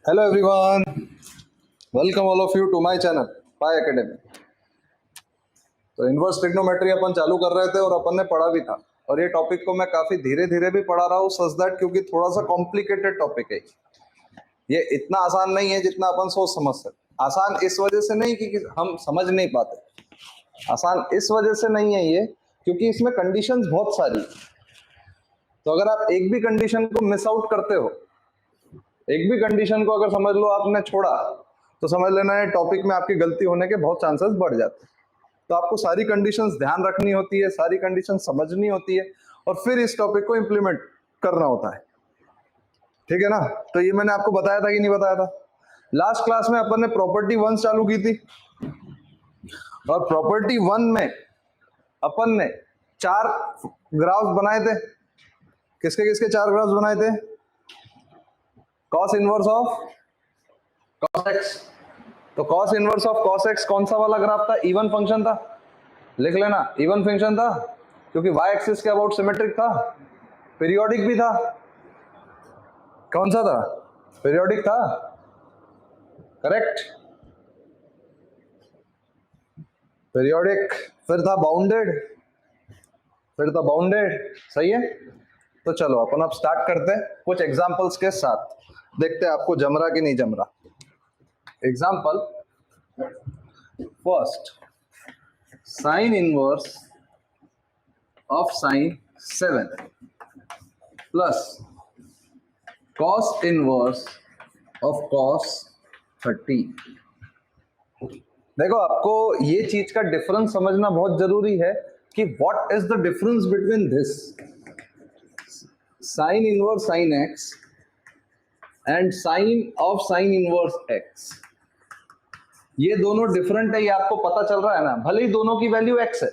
Hello everyone, welcome all of you to my channel Pi Academy. तो inverse trigonometry अपन चालू कर रहे थे और अपन ने पढ़ा भी था, और ये टॉपिक को मैं काफी धीरे धीरे भी पढ़ा रहा हूँ सच दैट, क्योंकि थोड़ा सा कॉम्प्लिकेटेड टॉपिक है। ये इतना आसान नहीं है जितना अपन सोच समझ सकते। आसान इस वजह से नहीं कि हम समझ नहीं पाते, आसान इस वजह से नहीं है ये क्योंकि इसमें कंडीशंस बहुत सारी। तो अगर आप एक भी कंडीशन को मिस आउट करते हो, एक भी कंडीशन को अगर समझ लो आपने छोड़ा, तो समझ लेना है टॉपिक में आपकी गलती होने के बहुत चांसेस बढ़ जाते हैं। तो आपको सारी कंडीशंस ध्यान रखनी होती है, सारी कंडीशन समझनी होती है, और फिर इस टॉपिक को इंप्लीमेंट करना होता है। ठीक है ना? तो ये मैंने आपको बताया था कि नहीं बताया था? लास्ट क्लास में अपन ने प्रॉपर्टी 1 चालू की थी, और प्रॉपर्टी 1 में अपन ने 4 ग्राफ्स बनाए थे। किसके किसके 4 ग्राफ्स बनाए थे? Cos inverse of cos x. तो cos inverse of cos x कौन सा वाला ग्राफ था? इवन फंक्शन था, लिख लेना, इवन फंक्शन था, क्योंकि वाई एक्सिस के अबाउट सिमेट्रिक था, पीरियोडिक भी था। कौन सा था? पीरियोडिक था, करेक्ट, पीरियोडिक। फिर था बाउंडेड, सही है। तो चलो अपन अब स्टार्ट करते हैं कुछ एग्जांपल्स के साथ, देखते हैं आपको जम रहा कि नहीं जम रहा। Example first, sign inverse of sign 7 plus cos inverse of cos 13। देखो, आपको ये चीज का डिफरेंस समझना बहुत जरूरी है कि what is the difference between this sine inverse sine x and sine of sine inverse x. ये दोनों डिफरेंट है, ये आपको पता चल रहा है ना? भले ही दोनों की वैल्यू एक्स है,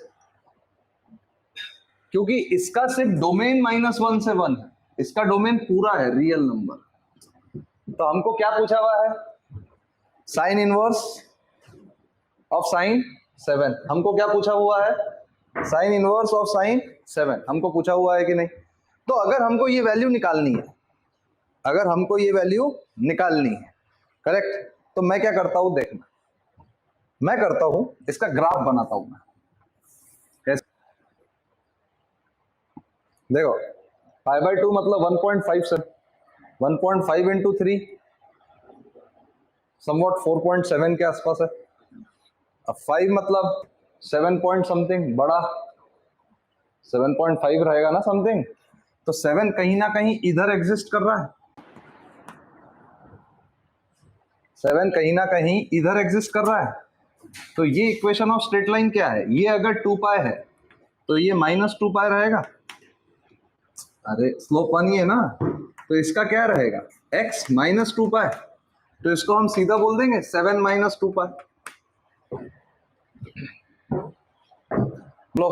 क्योंकि इसका सिर्फ डोमेन -1 से 1 है, इसका डोमेन पूरा है रियल नंबर। तो हमको क्या पूछा हुआ है? Sine inverse of sign 7। हमको क्या पूछा हुआ है? साइन इनवर्स ऑफ साइन 7 हमको पूछा हुआ है कि नहीं? तो अगर हमको ये वैल्यू निकालनी है, अगर हमको ये वैल्यू निकालनी है, करेक्ट, तो मैं क्या करता हूं? देखना, मैं करता हूं इसका ग्राफ बनाता हूं मैं। कैसे? देखो, π/2 मतलब 1.5 से 1.5 इंटू 3 समवॉट 4.7 के आसपास है। अब 5 मतलब 7 पॉइंट समथिंग, बड़ा 7.5 रहेगा ना समथिंग। तो 7 कहीं ना कहीं इधर एग्जिस्ट कर रहा है, 7 कहीं ना कहीं इधर एग्जिस्ट कर रहा है। तो ये इक्वेशन ऑफ स्ट्रेट लाइन क्या है? ये अगर 2π है तो ये -2π रहेगा। अरे स्लोप 1 ही है ना, तो इसका क्या रहेगा? x -2π। तो इसको हम सीधा बोल देंगे 7 - 2π। लो,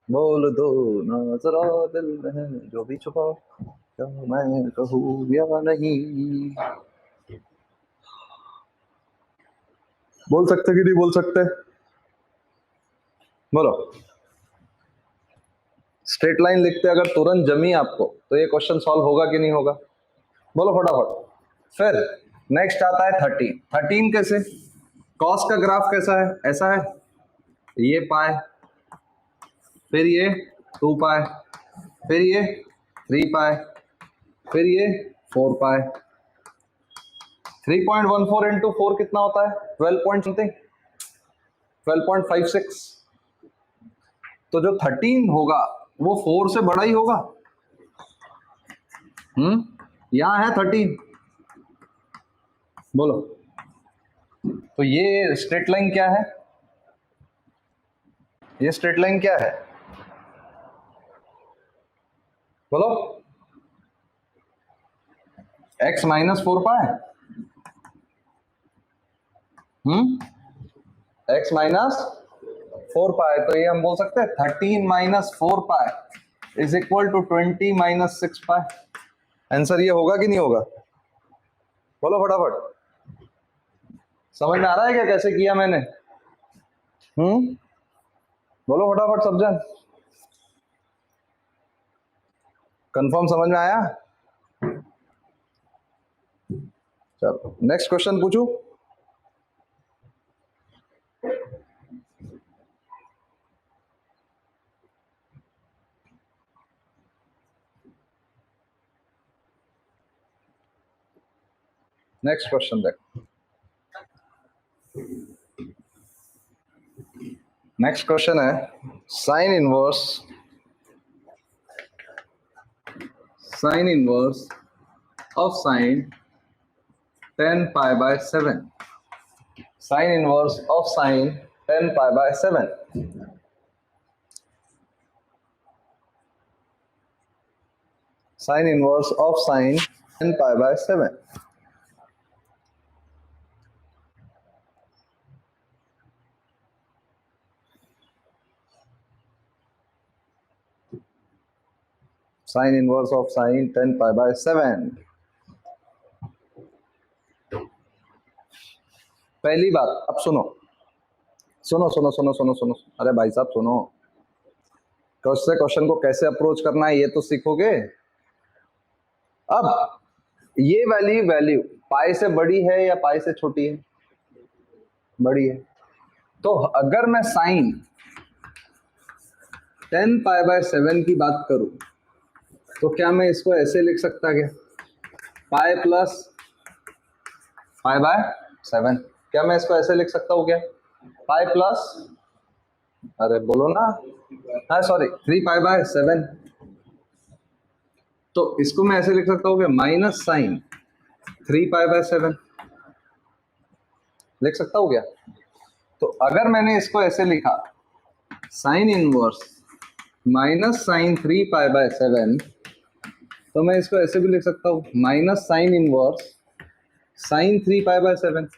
बोल दो ना जरा दिल में जो भी छुपा, क्या मैं कहूँ या नहीं। बोल सकते कि नहीं बोल सकते? बोलो। स्ट्रेट लाइन लिखते अगर तुरंत जमी आपको, तो ये क्वेश्चन सॉल्व होगा कि नहीं होगा? बोलो फटाफट। फिर नेक्स्ट आता है 13। 13 कैसे? कॉस का ग्राफ कैसा है? ऐसा है, ये पाए, फिर ये 2π, फिर ये 3π, फिर ये 4π। 3.14 इंटू 4 कितना होता है? 12 पॉइंट समथिंग, 12.56। तो जो 13 होगा वो 4 से बड़ा ही होगा। यहां है 13। बोलो, तो ये स्ट्रेट लाइन क्या है? ये स्ट्रेट लाइन क्या है? बोलो। x -4π, x -4π। तो ये हम बोल सकते हैं 13 - 4π इज इक्वल टू 20 - 6π। आंसर ये होगा कि नहीं होगा? बोलो फटाफट। समझ में आ रहा है क्या कैसे किया मैंने? बोलो फटाफट सब जन। कंफर्म समझ में आया? चलो नेक्स्ट क्वेश्चन पूछूं। नेक्स्ट क्वेश्चन देखो। नेक्स्ट क्वेश्चन है sine inverse of sign 10 pi by 7। Sign inverse of sign 10 pi by 7। Sign inverse of sign 10 pi by 7। Sign inverse of sign 10 pi by 7। पहली बात, अब सुनो सुनो सुनो सुनो सुनो सुनो, अरे भाई साहब सुनो। क्वेश्चन को कैसे अप्रोच करना है ये तो सीखोगे। अब ये वैल्यू पाई से बड़ी है या पाई से छोटी है? बड़ी है। तो अगर मैं साइन 10 पाई बाय 7 की बात करूं तो क्या मैं इसको ऐसे लिख सकता क्या? Pi plus pi by 7। क्या मैं इसको ऐसे लिख सकता हूँ क्या? पाई प्लस, अरे बोलो ना, हाँ सॉरी 3 पाई बाय 7। तो इसको मैं ऐसे लिख सकता हूँ क्या? माइनस साइन 3 पाई बाय 7 लिख सकता हूँ क्या? तो अगर मैंने इसको ऐसे लिखा sine inverse minus sine 3 pi by 7, तो मैं इसको ऐसे भी लिख सकता हूँ minus sine inverse sine 3 pi by 7।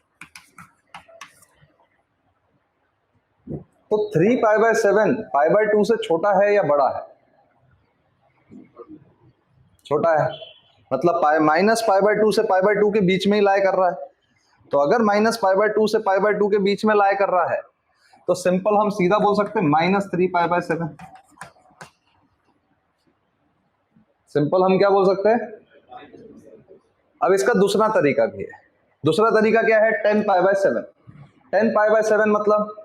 तो 3 पाई बाय 7 पाई बाय 2 से छोटा है या बड़ा है? छोटा है। मतलब पाई माइनस पाई बाय 2 से पाई बाय 2 के बीच में ही लाई कर रहा है। तो अगर माइनस पाई बाय 2 से पाई बाय 2 के बीच में लाई कर रहा है तो सिंपल हम सीधा बोल सकते हैं माइनस 3 पाई बाय 7। सिंपल हम क्या बोल सकते हैं? अब इसका दूसरा तरीका भी है। दूसरा तरीका क्या है? 10 पाई बाय 7। 10 पाई बाय 7 मतलब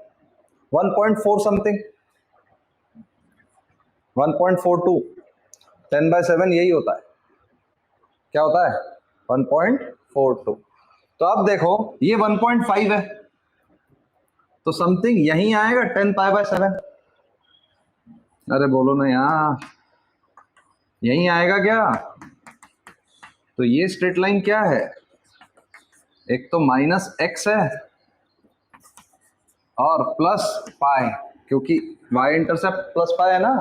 1.4 समथिंग, 1.42। 10 बाय 7 यही होता है। क्या होता है? 1.42। तो अब देखो ये 1.5 है तो समथिंग यही आएगा 10 पाई बाय 7। अरे बोलो ना यार, यही आएगा क्या? तो ये स्ट्रेट लाइन क्या है? एक तो माइनस एक्स है और प्लस पाई, क्योंकि वाई इंटरसेप्ट प्लस पाई है ना।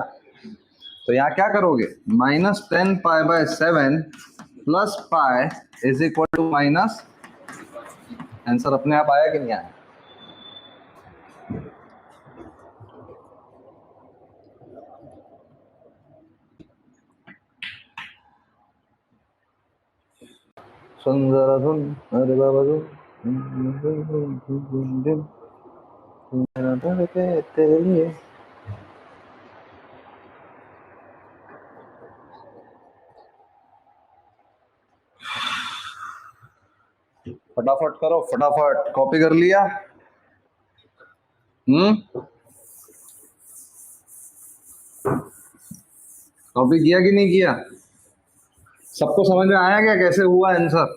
तो यहाँ क्या करोगे? Minus 10 pi by 7 plus pi is equal to minus. Answer अपने आप आया कि नहीं आया? सुंदर धुन, अरे बाबा तेरे लिए। फटाफट करो, फटाफट। कॉपी कर लिया? कॉपी किया कि नहीं किया? सबको समझ में आया क्या कैसे हुआ आंसर?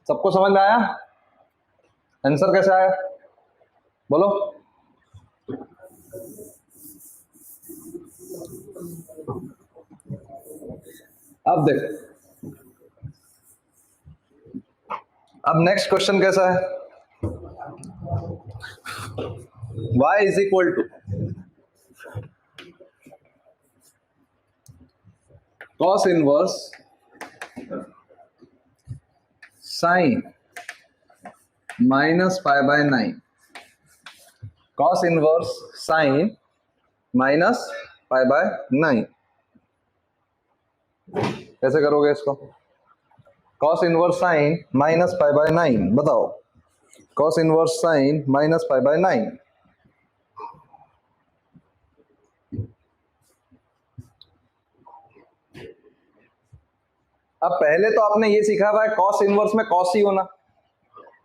सबको समझ में आया आंसर कैसे आया? बोलो। अब देखो, अब नेक्स्ट क्वेश्चन कैसा है? y is equal to cos inverse sine minus pi by 9। cos inverse sine minus pi by 9। कैसे करोगे इसको? cos inverse sine minus pi by 9 बताओ। cos inverse sine minus pi by 9। अब पहले तो आपने ये सीखा हुआ है कॉस इनवर्स में कॉस ही होना।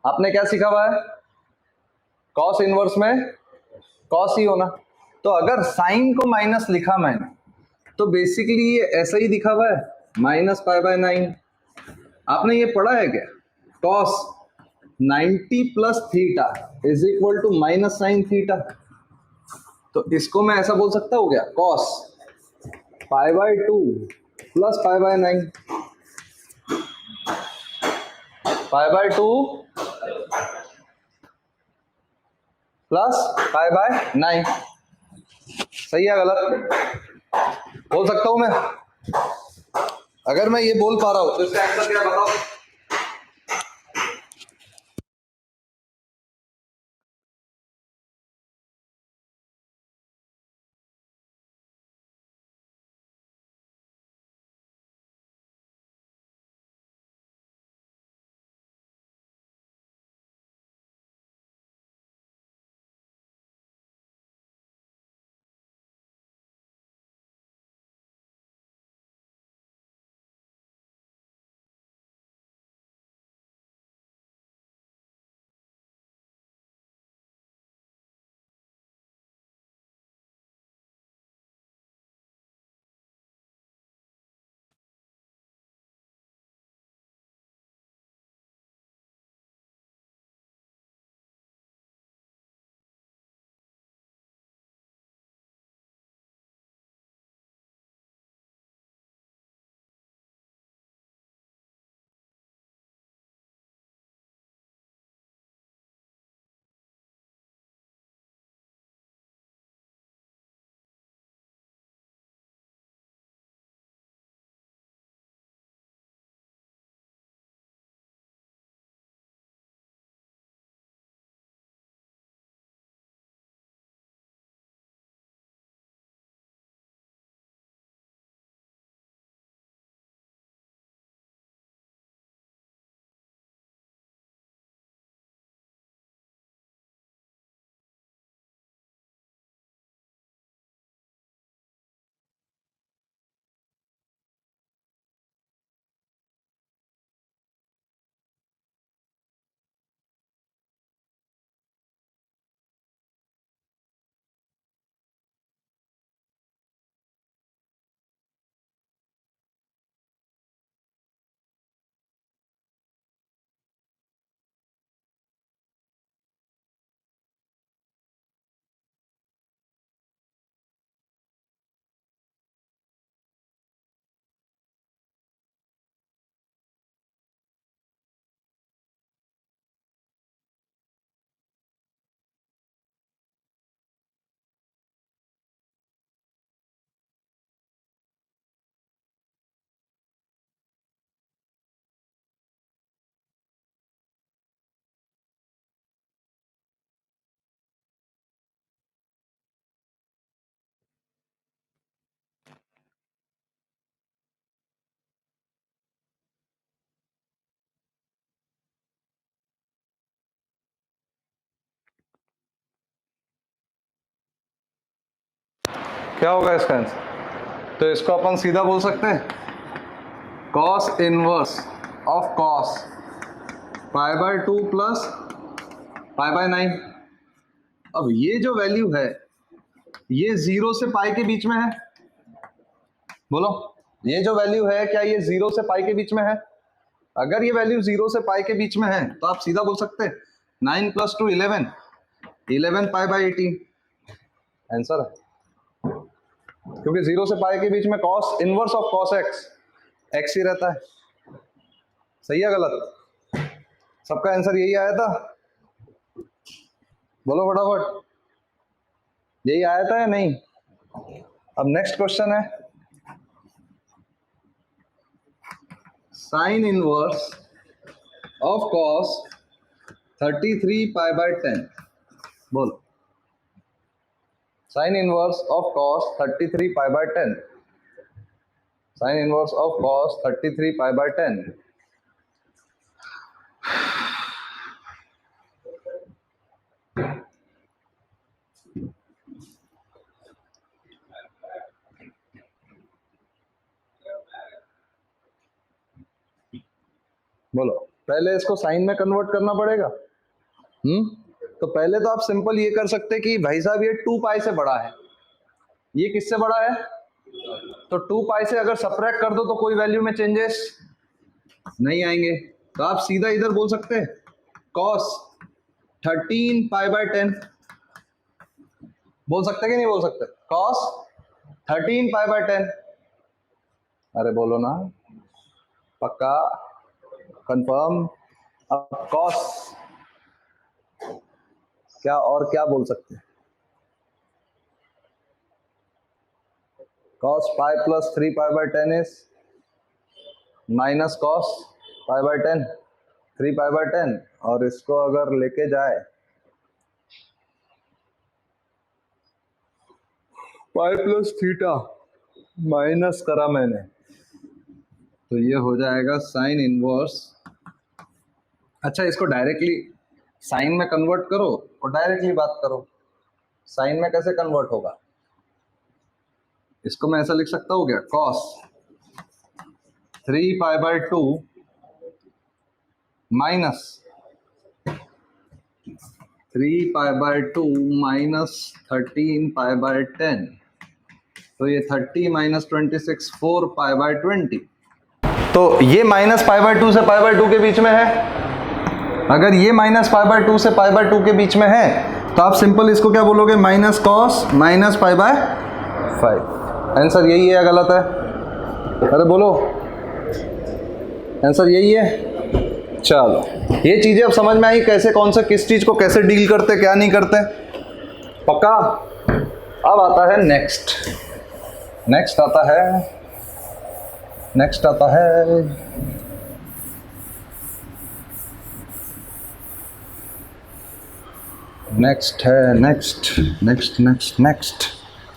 आपने क्या सीखा हुआ है? कॉस इनवर्स में कॉस ही होना। तो अगर साइन को माइनस लिखा मैंने तो बेसिकली ये ऐसा ही दिखा हुआ है, -π/9। आपने ये पढ़ा है क्या? Cos 90 plus theta is equal to -sin θ। तो इसको मैं ऐसा बोल सकता हूँ क्या? Cos π/2 plus π/9, π/2 plus π/9। सही है गलत? बोल सकता हूं मैं? अगर मैं ये बोल पा रहा हूं तो इसका आंसर क्या बताओ? क्या होगा इसका आंसर? तो इसको अपन सीधा बोल सकते हैं cos inverse of cos π/2 plus π/9। अब ये जो वैल्यू है ये 0 से पाई के बीच में है। बोलो, ये जो वैल्यू है क्या ये 0 से पाई के बीच में है? अगर ये वैल्यू 0 से पाई के बीच में है तो आप सीधा बोल सकते हैं 9 + 2 11, 11 π/18 आंसर है। क्योंकि 0 से पाई के बीच में cos inverse of cos x ही रहता है। सही है गलत? सबका आंसर यही आया था? बोलो फटाफट, यही आया था या नहीं? अब नेक्स्ट क्वेश्चन है साइन इनवर्स ऑफ कॉस 33 π/10। बोलो, sine inverse of cos 33 π/10, sine inverse of cos 33 π/10। बोलो, पहले इसको साइन में कन्वर्ट करना पड़ेगा। तो पहले तो आप सिंपल ये कर सकते कि भाई साहब ये 2 पाई से बड़ा है, ये किससे बड़ा है, तो 2 पाई से अगर सब्ट्रैक्ट कर दो तो कोई वैल्यू में चेंजेस नहीं आएंगे। तो आप सीधा इधर बोल सकते हैं cos 13 पाई बाय 10, बोल सकते कि नहीं बोल सकते, cos 13 पाई बाय 10। अरे बोलो ना, पक्का, कंफर्म। अब cos क्या और क्या बोल सकते हैं, cos pi plus 3 pi bye 10 is minus cos pi by 10, 3 pi bye 10, और इसको अगर लेके जाए पाई प्लस थीटा माइनस करा मैंने, तो ये हो जाएगा साइन इनवर्स। अच्छा, इसको डायरेक्टली साइन में कन्वर्ट करो और डायरेक्टली बात करो, साइन में कैसे कन्वर्ट होगा, इसको मैं ऐसा लिख सकता हूँ क्या, cos 3 pi by 2 minus 3 pi by 2 minus 13 pi by 10, तो ये 30 माइनस 26 4 पाई बाय 20। तो ये माइनस पाई बाय 2 से पाई बाय 2 के बीच में है। अगर ये माइनस पाई बाय 2 से पाई बाय 2 के बीच में है तो आप सिंपल इसको क्या बोलोगे, minus cos minus pi bye 5। Answer यही है या गलत है, अरे बोलो, आंसर यही है। चलो, ये चीजें अब समझ में आई कैसे, कौन सा किस चीज को कैसे डील करते, क्या नहीं करते, पक्का। अब आता है नेक्स्ट आता है नेक्स्ट,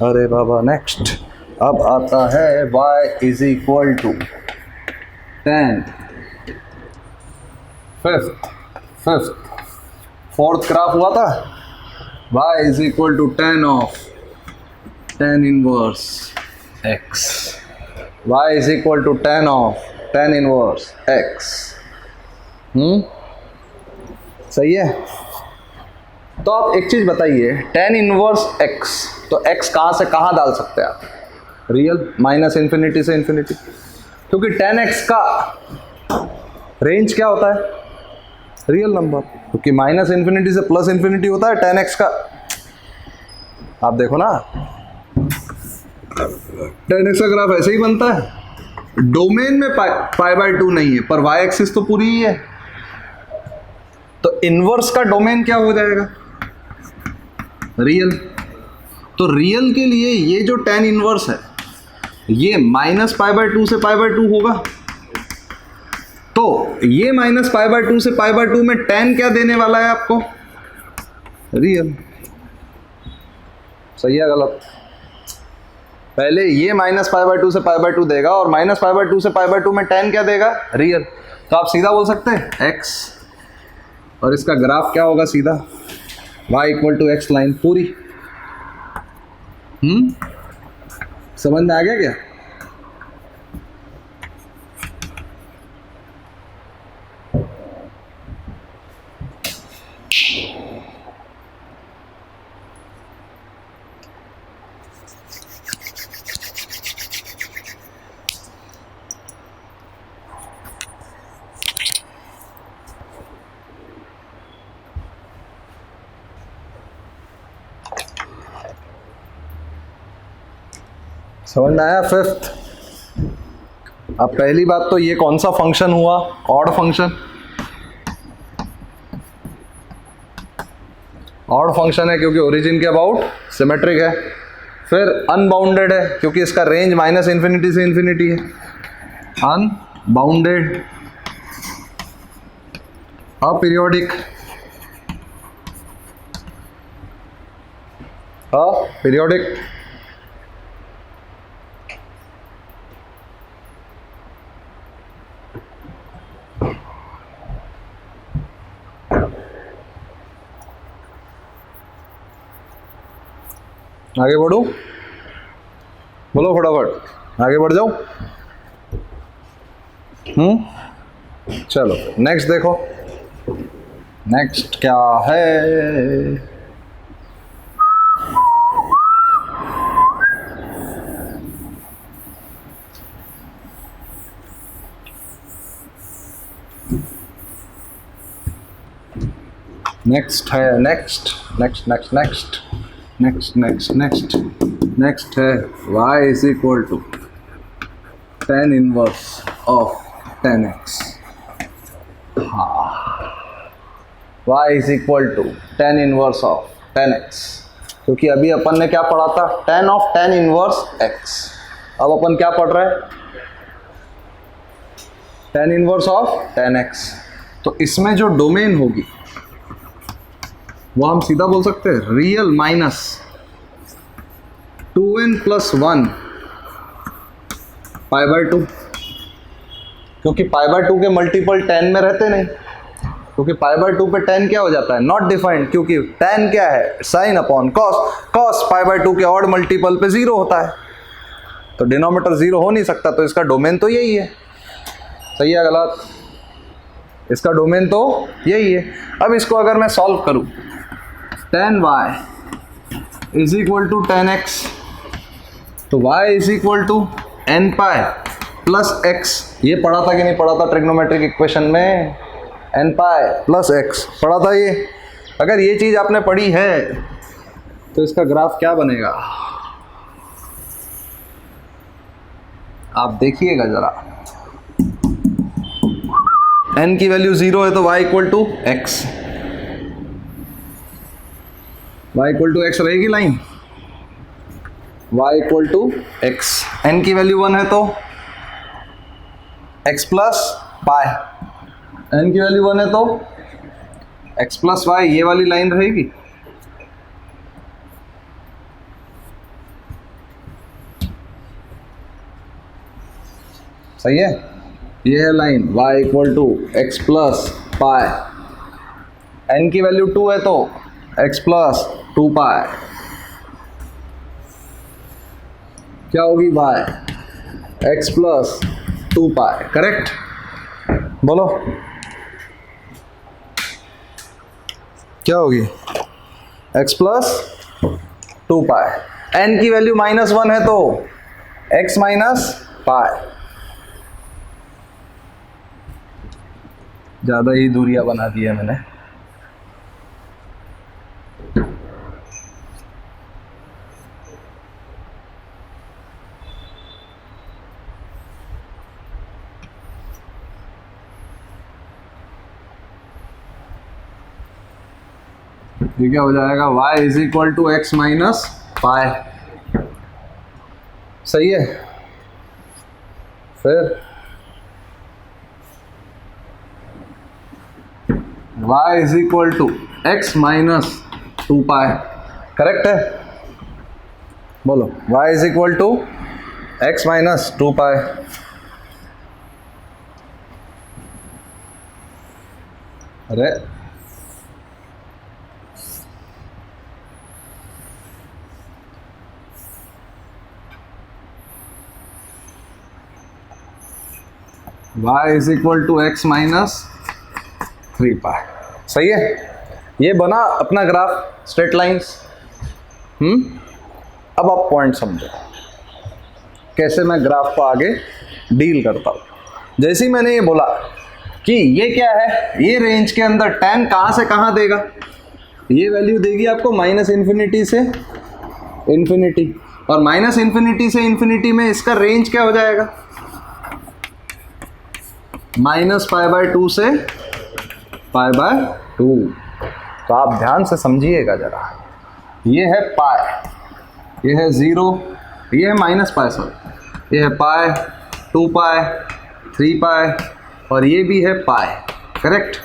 अरे बाबा नेक्स्ट। अब आता है y is equal to 10 fourth graph हुआ था, y is equal to 10 of 10 inverse x, y is equal to 10 of 10 inverse x। सही है। तो आप एक चीज बताइए, 10 इनवर्स x, तो x कहां से कहां डाल सकते हैं आप, रियल माइनस इन्फिनिटी से इन्फिनिटी, क्योंकि 10x का रेंज क्या होता है, रियल नंबर, क्योंकि माइनस इन्फिनिटी से प्लस इन्फिनिटी होता है 10x का। आप देखो ना, 10x का ग्राफ ऐसे ही बनता है, डोमेन में पाई बाय 2 नहीं है पर y एक्सिस तो पूरी ही है, तो इनवर्स का डोमेन क्या हो जाएगा, रियल। तो रियल के लिए ये जो 10 इनवर्स है ये माइनस पाई बाय 2 से पाई बाय 2 होगा, तो ये माइनस पाई बाय 2 से पाई बाय 2 में 10 क्या देने वाला है आपको, रियल। सही है गलत, पहले ये माइनस पाई बाय 2 से पाई बाय 2 देगा और माइनस पाई बाय 2 से पाई बाय 2 में 10 क्या देगा, रियल। तो आप सीधा बोल सकते हैं x, और इसका ग्राफ क्या होगा सीधा, y equal to x line पूरी। समझ में आ गया क्या? समझ में आया? फिफ्थ, अब पहली बात तो ये कौन सा फंक्शन हुआ, ऑड फंक्शन। ऑड फंक्शन है क्योंकि ओरिजिन के अबाउट सिमेट्रिक है, फिर अनबाउंडेड है क्योंकि इसका रेंज माइनस इन्फिनिटी से इन्फिनिटी है, अनबाउंडेड, अपीरियोडिक, अपीरियोडिक, आगे बढ़ो, बोलो फटाफट, आगे बढ़ जाओ। चलो नेक्स्ट देखो, नेक्स्ट क्या है। नेक्स्ट है, next next next next next next next next है y is equal to tan inverse of 10x। हाँ, y is equal to tan inverse of 10x, क्योंकि अभी अपन ने क्या पढ़ा था, tan of tan inverse x। अब अपन क्या पढ़ रहे हैं, tan इनवर्स ऑफ 10x। तो इसमें जो डोमेन होगी वो हम सीधा बोल सकते हैं real minus 2n plus 1 pi by 2, क्योंकि पाई बाय 2 के मल्टीपल 10 में रहते नहीं, क्योंकि पाई बाय 2 पे 10 क्या हो जाता है, नॉट डिफाइंड, क्योंकि 10 क्या है, sine upon cos, cos pi by 2 के ऑड मल्टीपल पे 0 होता है, तो डिनोमिनेटर 0 हो नहीं सकता, तो इसका डोमेन तो यही है। सही है गलत, इसका डोमेन तो यही है। अब इसको अगर मैं सॉल्व करूं, tan y is equal to tan x, तो y is equal to n pi plus x, ये पढ़ा था कि नहीं पढ़ा था ट्रिग्नोमेट्रिक इक्वेशन में, n पाई प्लस x पढ़ा था ये। अगर ये चीज आपने पढ़ी है तो इसका ग्राफ क्या बनेगा आप देखिएगा जरा। n की वैल्यू 0 है तो y equal to x, y equal to x रहेगी line, y equal to x, n की वैल्यू 1 है तो x प्लस पाई, n की वैल्यू 1 है तो x प्लस वाई, ये वाली लाइन रहेगी। सही है, ये है line y equal to x plus pi, n की वैल्यू 2 है तो x प्लस 2 पाई, क्या होगी y, x plus 2 pi, correct. बोलो क्या होगी, x प्लस 2 पाई, n की वैल्यू -1 है तो x माइनस पाई, ज्यादा ही दूरियां बना दी है मैंने। ये क्या हो जाएगा, y is equal to x minus pi. सही है, फिर y is equal to x minus 2 pi, correct है। बोलो y is equal to x minus 2 pi. अरे y is equal to x minus 3 pi. सही है, ये बना अपना ग्राफ, स्ट्रेट लाइंस। अब आप पॉइंट समझो कैसे मैं ग्राफ को आगे डील करता हूँ। जैसे ही मैंने ये बोला कि ये क्या है, ये रेंज के अंदर tan कहाँ से कहाँ देगा, ये वैल्यू देगी आपको माइनस इन्फिनिटी से इन्फिनिटी, और माइनस इन्फिनिटी से इन्फिनिटी में इसका रेंज क्या हो जाएगा, -π/2 से π/2। तो आप ध्यान से समझिएगा जरा, ये है पाई, ये है 0, ये है -π, सॉरी, ये है पाई, 2 पाई, 3 पाई, और ये भी है पाई, करेक्ट।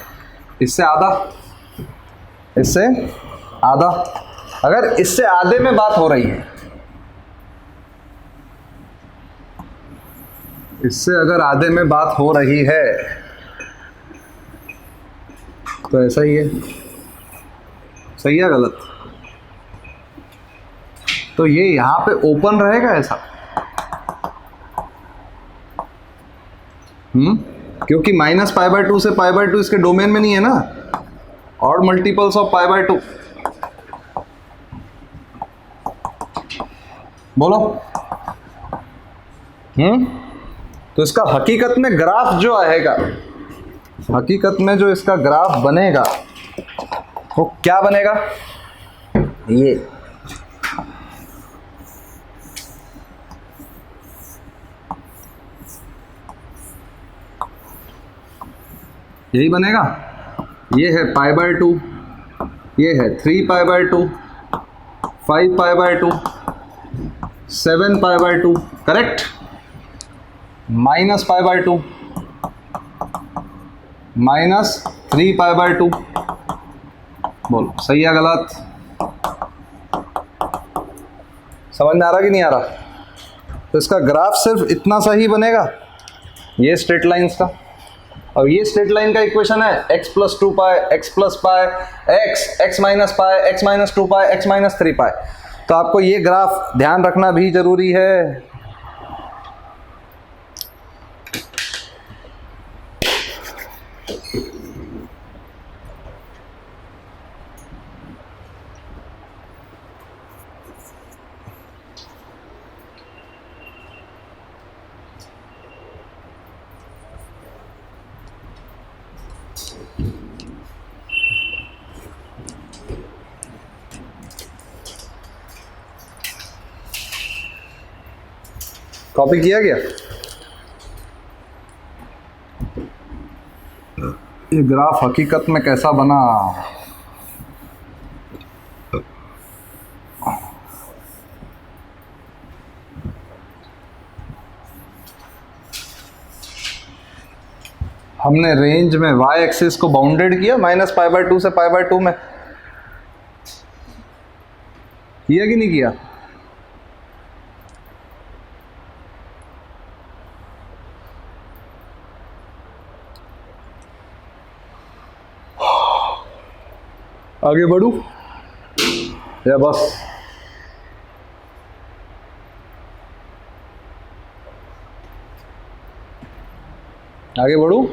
इससे आधा, इससे आधा। अगर इससे आधे में बात हो रही है, इससे अगर आधे में बात हो रही है तो ऐसा ही है। सही है गलत, तो ये यहां पे ओपन रहेगा ऐसा, क्योंकि माइनस पाई बाय टू से पाई बाय टू इसके डोमेन में नहीं है ना, odd multiples of pi by two. बोलो। तो इसका हकीकत में ग्राफ जो आएगा, हकीकत में जो इसका ग्राफ बनेगा वो क्या बनेगा, ये यही बनेगा। ये है पाई बाय टू, ये है 3 pi by two, 5 pi by two, 7 pi by two, correct. Minus pi by two, minus 3 pi by two. बोलो सही है गलत? समझ में आ रहा कि नहीं आ रहा? तो इसका ग्राफ सिर्फ इतना सा ही बनेगा, ये स्ट्रेट लाइंस का। और ये स्ट्रेट लाइन का इक्वेशन है x प्लस 2 पाई, x प्लस पाई, x minus pi, x minus 2 पाई, x माइनस 3 पाई। तो आपको ये ग्राफ ध्यान रखना भी जरूरी है। कॉपी किया गया? ये ग्राफ हकीकत में कैसा बना? हमने रेंज में y एक्सिस को बाउंडेड किया माइनस पाई बाय टू से पाई बाय टू में, किया कि नहीं किया? आगे बढ़ू या बस? आगे बढ़ू?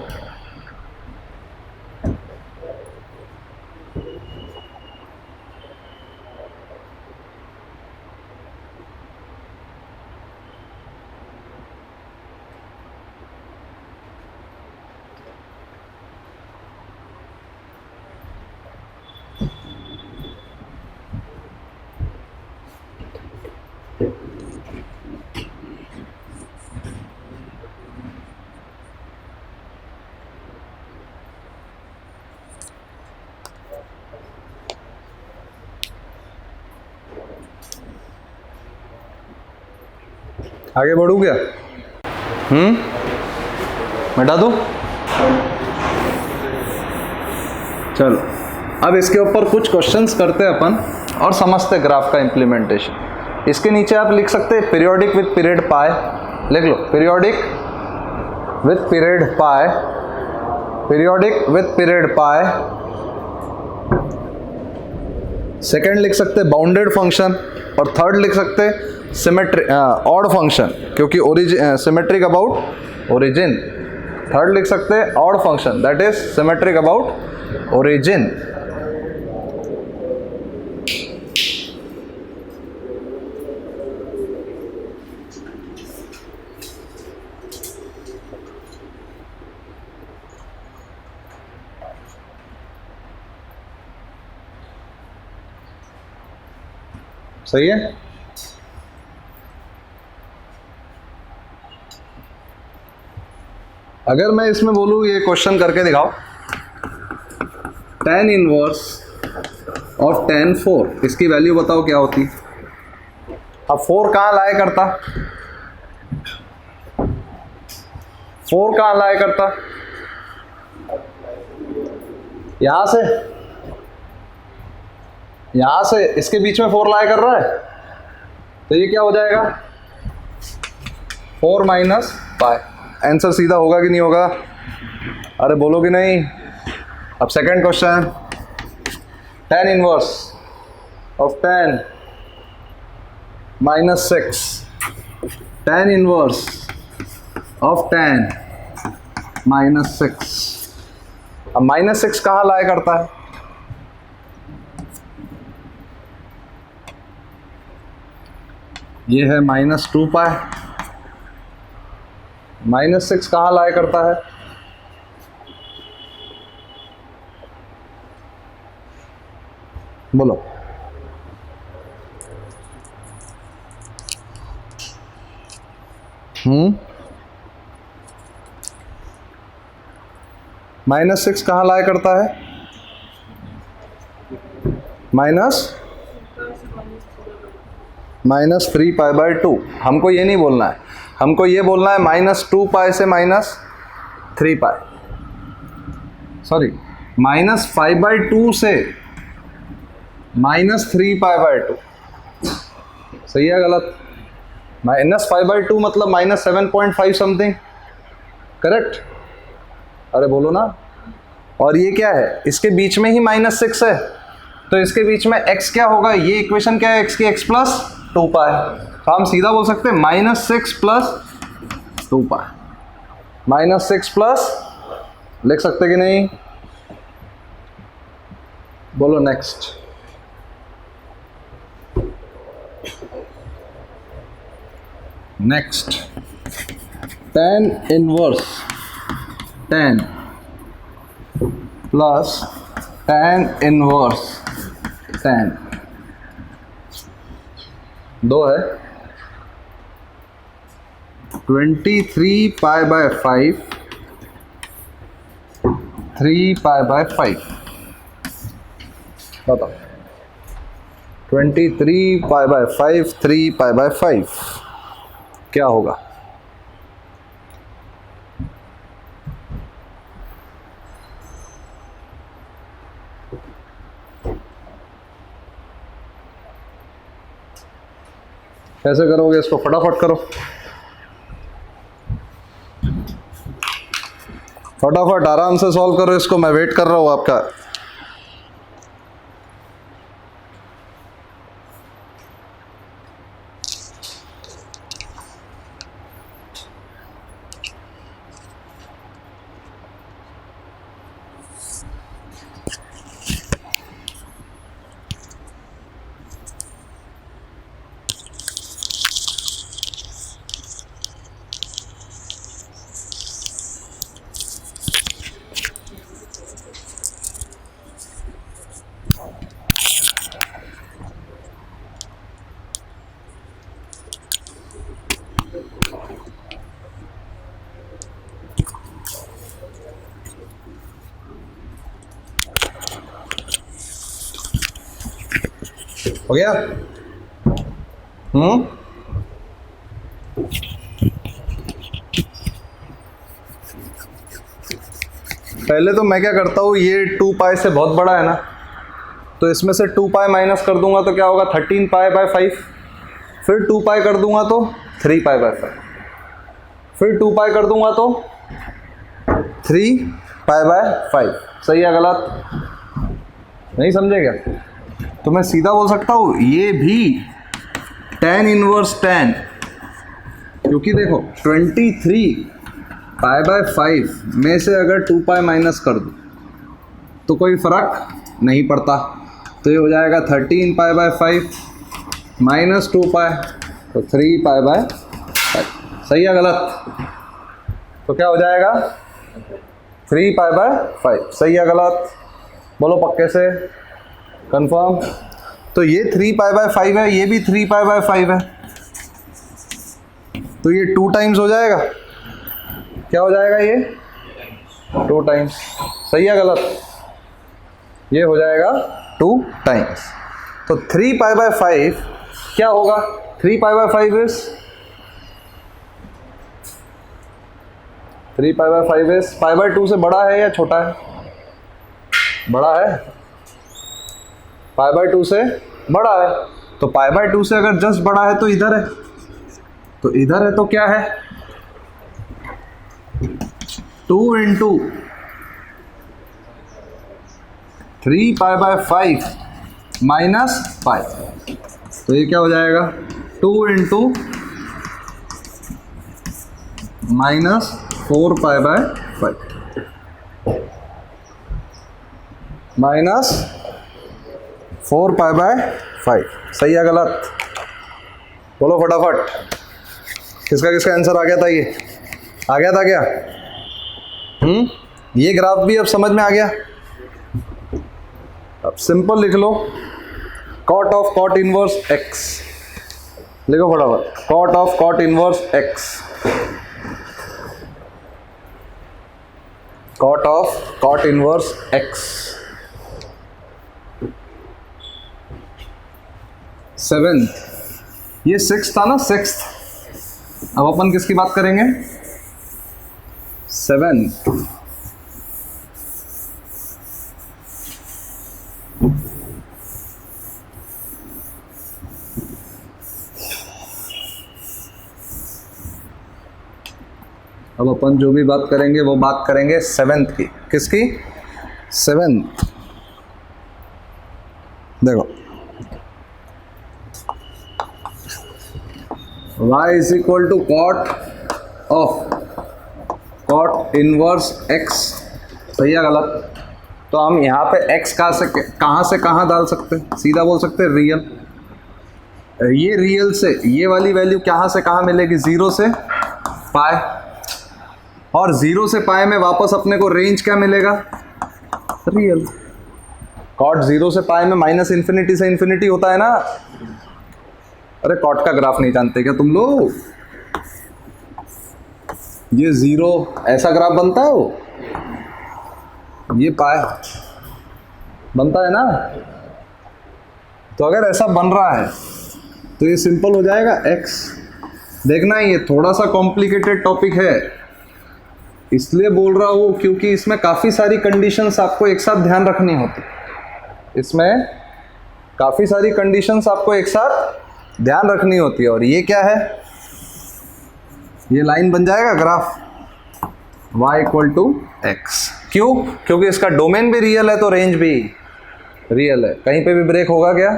आगे बढ़ू क्या? मिटा दो? चलो अब इसके ऊपर कुछ क्वेश्चंस करते हैं अपन और समझते ग्राफ का इम्प्लीमेंटेशन। इसके नीचे आप लिख सकते हैं पीरियोडिक विथ पीरियड पाई, लिख लो periodic with period pi, periodic with period pi. Second लिख सकते हैं बाउंडेड फंक्शन, और थर्ड लिख सकते हैं सिमेट्री ऑड फंक्शन, क्योंकि origin symmetric about origin. Third लिख सकते हैं odd function, that is symmetric about origin. सही है? अगर मैं इसमें बोलूँ ये क्वेश्चन करके दिखाओ, tan इनवर्स ऑफ tan 4, इसकी वैल्यू बताओ क्या होती। अब 4 कहाँ लाया करता, 4 कहाँ लाया करता, यहां से, यहां से इसके बीच में 4 लाया कर रहा है, तो ये क्या हो जाएगा 4 माइनस पाई। आंसर सीधा होगा कि नहीं होगा? अरे बोलो कि नहीं? अब second question, tan inverse of tan minus 6, tan inverse of tan -6। अब -6 कहाँ लाया करता है? ये है -2 पाई। -6 कहाँ लाया करता है? बोलो। -6 कहाँ लाया करता है? -3 पाई बाय 2। हमको ये नहीं बोलना है, हमको ये बोलना है -2 पाई से -3 पाई, सॉरी -5/2 से -3 पाई बाय 2। सही है गलत? -5/2 मतलब -7.5 समथिंग, करेक्ट? अरे बोलो ना। और ये क्या है? इसके बीच में ही -6 है, तो इसके बीच में x क्या होगा? ये इक्वेशन क्या है x की? x प्लस 2 पाई। तो हम सीधा बोल सकते हैं -6 प्लस 2 पाई। -6 प्लस, लिख सकते कि नहीं? बोलो next. Next tan inverse 10 plus tan inverse 10, दो है 23 पाई बाय 5, 3 पाई बाय 5। बताओ 23 पाई बाय 5, 3 पाई बाय 5 क्या होगा? कैसे करोगे इसको? फटाफट करो, फटाफट आराम से सॉल्व करो इसको, मैं वेट कर रहा हूं आपका। हो गया? पहले तो मैं क्या करता हूँ, ये 2 पाई से बहुत बड़ा है ना, तो इसमें से 2 पाई माइनस कर दूंगा तो क्या होगा? 13 पाई बाय 5। फिर 2 पाई कर दूंगा तो 3 पाई बाय 5। फिर 2 पाई कर दूंगा तो 3 पाई बाय 5। सही है गलत? नहीं समझे क्या? तो मैं सीधा बोल सकता हूँ ये भी tan इनवर्स 10, क्योंकि देखो 23 पाई बाय 5 में से अगर 2 पाई माइनस कर दूँ तो कोई फर्क नहीं पड़ता, तो ये हो जाएगा 13 पाई बाय 5 माइनस 2 पाई, तो 3 पाई बाय 5। सही है गलत? तो क्या हो जाएगा? 3 पाई बाय 5। सही है गलत? बोलो पक्के से, कंफर्म? तो ये 3 पाई बाय 5 है, ये भी 3 पाई बाय 5 है, तो ये 2 टाइम्स हो जाएगा। क्या हो जाएगा? ये 2 टाइम्स। सही है गलत? ये हो जाएगा 2 टाइम्स। तो 3 पाई बाय 5 क्या होगा? 3 pi bye 5 is 3 pi bye 5 is pi by 2 से बड़ा है या छोटा है? बड़ा है। पाई बाय 2 से बड़ा है, तो पाई बाय 2 से अगर जस्ट बड़ा है तो इधर है, तो इधर है तो क्या है? 2 इंटू 3 पाई बाय 5 माइनस 5, तो ये क्या हो जाएगा? 2 into -4 pi by 5 minus 4 pi by 5। सही है गलत? बोलो फटाफट। किसका किसका आंसर आ गया था? ये आ गया था क्या? ये ग्राफ भी अब समझ में आ गया। अब सिंपल लिख लो, cot of cot inverse x। लिखो फटाफट, cot of cot inverse x, cot of cot inverse x। 7th, ये 6 था ना, 6th। अब अपन किसकी बात करेंगे? 7th। अब अपन जो भी बात करेंगे वो बात करेंगे 7th की। किसकी? 7th। देखो, y is equal to cot of cot inverse x। सही है गलत? तो हम यहाँ पे x कहाँ से कहाँ डाल सकते हैं? सीधा बोल सकते हैं रियल। ये रियल से ये वाली वैल्यू कहाँ से कहाँ मिलेगी? 0 से पाई, और 0 से पाई में वापस अपने को रेंज क्या मिलेगा? रियल। कॉट 0 से पाई में माइनस इन्फिनिटी से इन्फिनिटी होता है ना। अरे कॉट का ग्राफ नहीं जानते क्या तुम लोग? ये 0 ऐसा ग्राफ बनता है, वो ये पाई बनता है ना। तो अगर ऐसा बन रहा है तो ये सिंपल हो जाएगा x। देखना, ये थोड़ा सा कॉम्प्लिकेटेड टॉपिक है, इसलिए बोल रहा हूँ क्योंकि इसमें काफ़ी सारी कंडीशंस आपको एक साथ ध्यान रखनी होती। इसमें काफ़ी सारी कंडीशंस आपको एक साथ ध्यान रखनी होती है। और ये क्या है? ये लाइन बन जाएगा graph y equal to x। क्यों? क्योंकि इसका डोमेन भी रियल है तो रेंज भी रियल है। कहीं पे भी ब्रेक होगा क्या?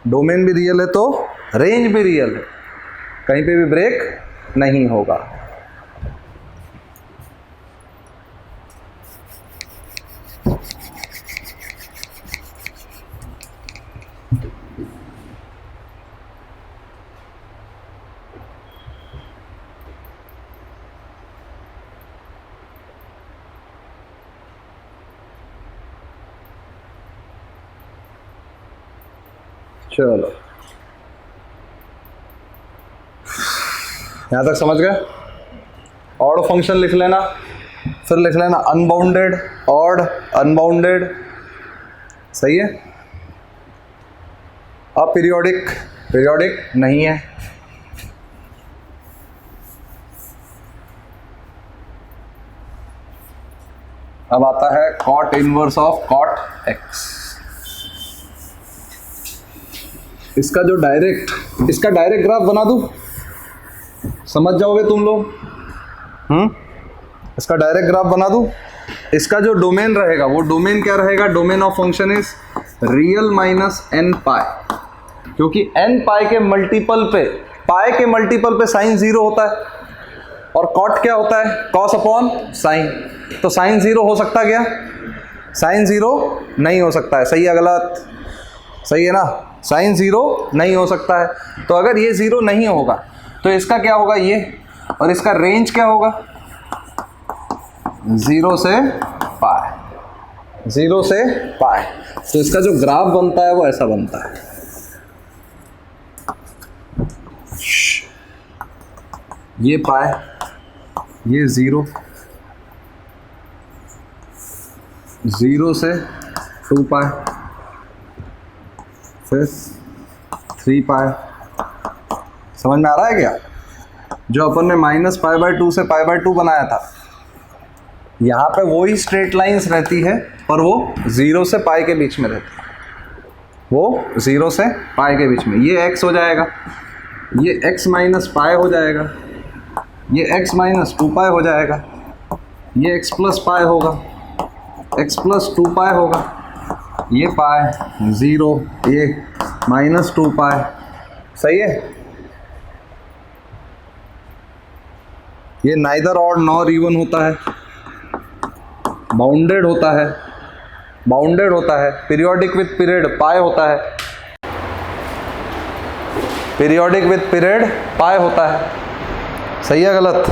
डोमेन भी रियल है तो रेंज भी रियल है, कहीं पे भी ब्रेक नहीं होगा। चलो, यहाँ तक समझ गए? ऑड फंक्शन लिख लेना, फिर लिख लेना अनबाउंडेड, ऑड, अनबाउंडेड। सही है? अपीरियोडिक, पीरियोडिक नहीं है। अब आता है cot inverse of cot x. इसका डायरेक्ट ग्राफ बना दूं, समझ जाओगे तुम लोग। इसका डायरेक्ट ग्राफ बना दूं। इसका जो डोमेन रहेगा वो डोमेन क्या रहेगा? Domain of function is real minus n पाई, क्योंकि n पाई के मल्टीपल पे साइन 0 होता है, और कॉट क्या होता है? Cos upon sine. तो साइन 0 हो सकता क्या? साइन 0 नहीं हो सकता है। सही है गलत? सही है ना? साइन 0 नहीं हो सकता है। तो अगर ये 0 नहीं होगा तो इसका क्या होगा? ये, और इसका रेंज क्या होगा? 0 से पाई, 0 से पाई। तो इसका जो ग्राफ बनता है वो ऐसा बनता है। ये पाई, ये 0, 0 से 2 पाई, फिर 3 पाई। समझ में आ रहा है क्या? जो अपन ने माइनस पाई बाय 2 से पाई बाय 2 बनाया था, यहाँ पे वही स्ट्रेट लाइंस रहती है, पर वो 0 से पाई के बीच में रहती है। वो 0 से पाई के बीच में। ये x हो जाएगा, ये x माइनस पाई हो जाएगा, ये x माइनस 2 पाई हो जाएगा, ये x प्लस पाई होगा, x प्लस 2 पाई होगा, ये पाई 0, ये माइनस 2 पाई। सही है? ये नाइदर ऑड नॉर इवन होता है, बाउंडेड होता है, बाउंडेड होता है, पीरियोडिक विथ पीरियड पाई होता है, पीरियोडिक विथ पीरियड पाई होता है। सही है गलत?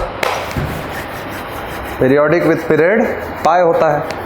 पीरियोडिक विथ पीरियड पाई होता है।